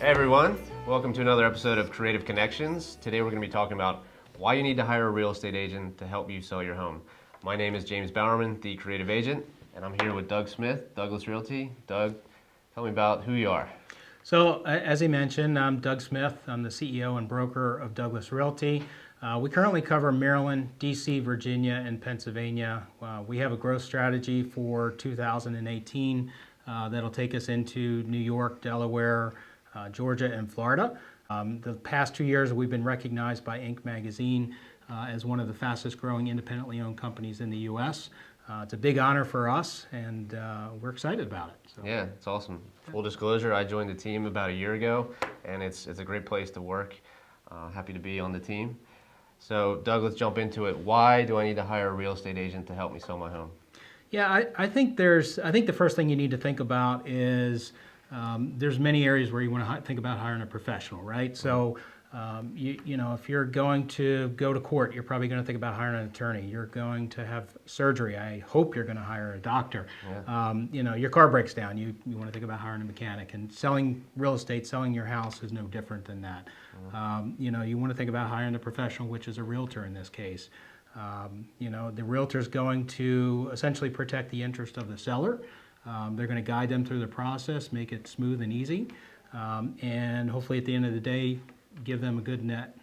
Hey everyone, welcome to another episode of Creative Connections. Today we're going to be talking about why you need to hire a real estate agent to help you sell your home. My name is James Bowerman, the creative agent, and I'm here with Doug Smith, Douglas Realty. Doug, tell me about who you are. So, as he mentioned, I'm Doug Smith. I'm the CEO and broker of Douglas Realty. We currently cover Maryland, DC, Virginia, and Pennsylvania. We have a growth strategy for 2018 that'll take us into New York, Delaware, Georgia, and Florida. The past 2 years, we've been recognized by Inc. magazine as one of the fastest growing independently owned companies in the U.S. It's a big honor for us, and we're excited about it. So. Yeah, it's awesome. Full disclosure, I joined the team about a year ago, and it's a great place to work. Happy to be on the team. So, Doug, let's jump into it. Why do I need to hire a real estate agent to help me sell my home? Yeah, I think the first thing you need to think about is there's many areas where you want to think about hiring a professional, right? So, you know, if you're going to go to court, you're probably going to think about hiring an attorney. You're going to have surgery. I hope you're going to hire a doctor. Yeah. You know, your car breaks down. You want to think about hiring a mechanic. And selling real estate, selling your house is no different than that. You know, you want to think about hiring a professional, which is a realtor in this case. You know, the realtor is going to essentially protect the interest of the seller. They're going to guide them through the process, make it smooth and easy, and hopefully at the end of the day, give them a good net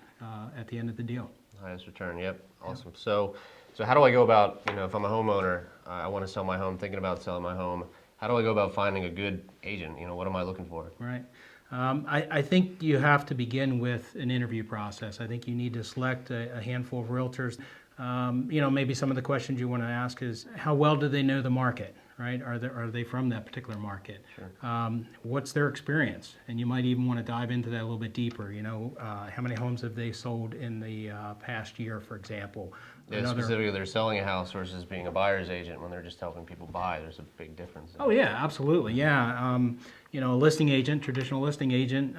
at the end of the deal. Highest return, yep, awesome. So how do I go about, you know, if I'm a homeowner, I want to sell my home, thinking about selling my home, how do I go about finding a good agent? You know, what am I looking for? Right. I think you have to begin with an interview process. I think you need to select a handful of realtors. You know, maybe some of the questions you want to ask is, how well do they know the market, right? Are they from that particular market? Sure. What's their experience? And you might even want to dive into that a little bit deeper. You know, how many homes have they sold in the past year, for example? Yeah, specifically they're selling a house versus being a buyer's agent when they're just helping people buy. There's a big difference. Oh yeah, absolutely, yeah. You know, a listing agent, traditional listing agent,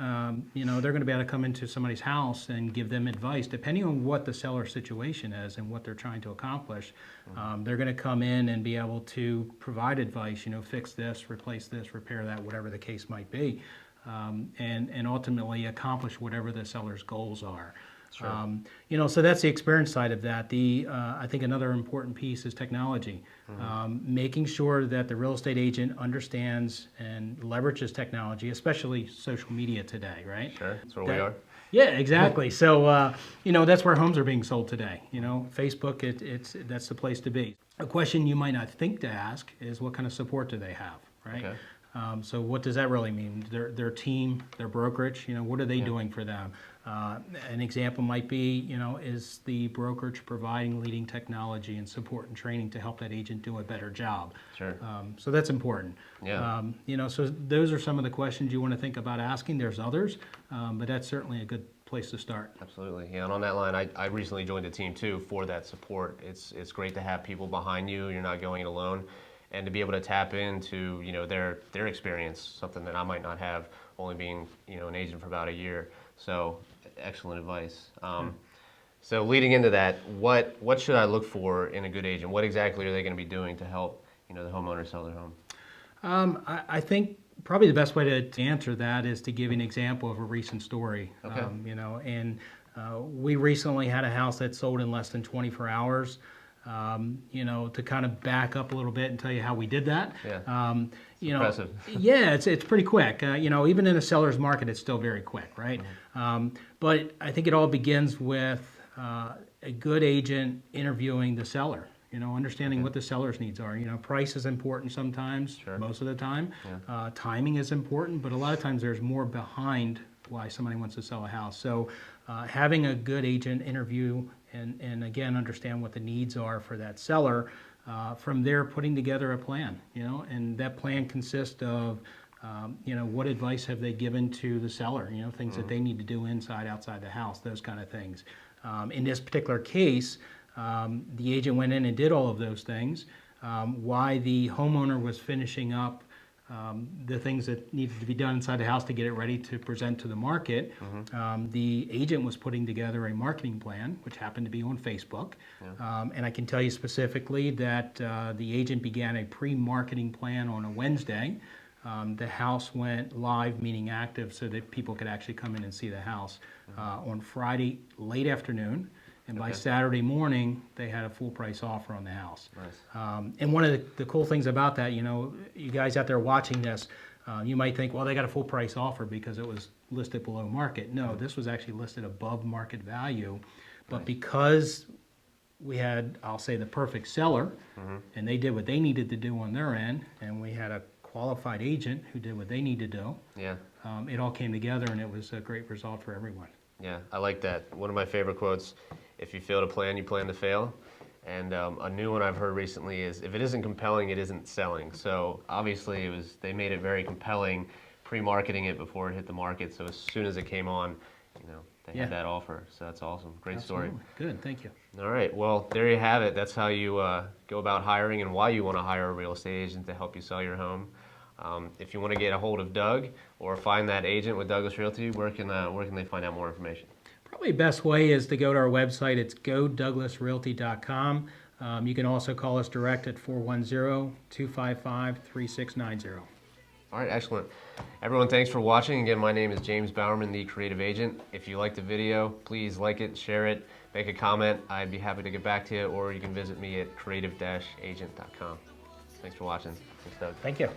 you know, they're going to be able to come into somebody's house and give them advice depending on what the seller situation is and what they're trying to accomplish. They're going to come in and be able to provide advice, you know, fix this, replace this, repair that, whatever the case might be, and ultimately accomplish whatever the seller's goals are. Sure. You know, so that's the experience side of that. I think another important piece is technology. Making sure that the real estate agent understands and leverages technology, especially social media today, right? Sure, that's where we are. Yeah, exactly. So, you know, that's where homes are being sold today. You know, Facebook, that's the place to be. A question you might not think to ask is, what kind of support do they have, right? Okay. So what does that really mean? Their team, their brokerage, you know, what are they doing for them? An example might be, you know, is the brokerage providing leading technology and support and training to help that agent do a better job? Sure. So that's important. Yeah. You know, so those are some of the questions you want to think about asking. There's others, but that's certainly a good place to start. Absolutely. Yeah, and on that line, I recently joined the team too for that support. It's great to have people behind you. You're not going it alone. And to be able to tap into, you know, their experience, something that I might not have, only being, you know, an agent for about a year. So, excellent advice. So leading into that, what should I look for in a good agent? What exactly are they going to be doing to help, you know, the homeowner sell their home? I think probably the best way to answer that is to give you an example of a recent story. Okay. You know, and we recently had a house that sold in less than 24 hours. You know, to kind of back up a little bit and tell you how we did that. Yeah. You know, impressive. Yeah, it's pretty quick. You know, even in a seller's market, it's still very quick, right? But I think it all begins with a good agent interviewing the seller. You know, understanding what the seller's needs are. You know, price is important sometimes, Sure. most of the time. Yeah. Timing is important, but a lot of times there's more behind why somebody wants to sell a house. So having a good agent interview and again, understand what the needs are for that seller. From there, putting together a plan, you know, and that plan consists of, you know, what advice have they given to the seller, you know, things that they need to do inside, outside the house, those kind of things. In this particular case, the agent went in and did all of those things. Why the homeowner was finishing up the things that needed to be done inside the house to get it ready to present to the market. The agent was putting together a marketing plan, which happened to be on Facebook. And I can tell you specifically that the agent began a pre-marketing plan on a Wednesday. The house went live, meaning active, so that people could actually come in and see the house on Friday late afternoon. And by Saturday morning, they had a full price offer on the house. Nice. And one of the cool things about that, you know, you guys out there watching this, you might think, well, they got a full price offer because it was listed below market. No, this was actually listed above market value. But because we had, I'll say, the perfect seller, and they did what they needed to do on their end, and we had a qualified agent who did what they needed to do, Yeah. it all came together, and it was a great result for everyone. Yeah, I like that. One of my favorite quotes, if you fail to plan, you plan to fail. And a new one I've heard recently is, if it isn't compelling, it isn't selling. So obviously they made it very compelling, pre-marketing it before it hit the market. So as soon as it came on, you know, they had that offer. So that's awesome. Great Absolutely. story. Good, thank you. All right, well, there you have it. That's how you go about hiring and why you want to hire a real estate agent to help you sell your home. If you want to get a hold of Doug or find that agent with Douglas Realty, where can they find out more information? Probably best way is to go to our website. It's godouglasrealty.com. You can also call us direct at 410-255-3690. All right, excellent. Everyone, thanks for watching. Again, my name is James Bowerman, the creative agent. If you liked the video, please like it, share it, make a comment. I'd be happy to get back to you, or you can visit me at creative-agent.com. Thanks for watching. Thanks, Doug. Thank you.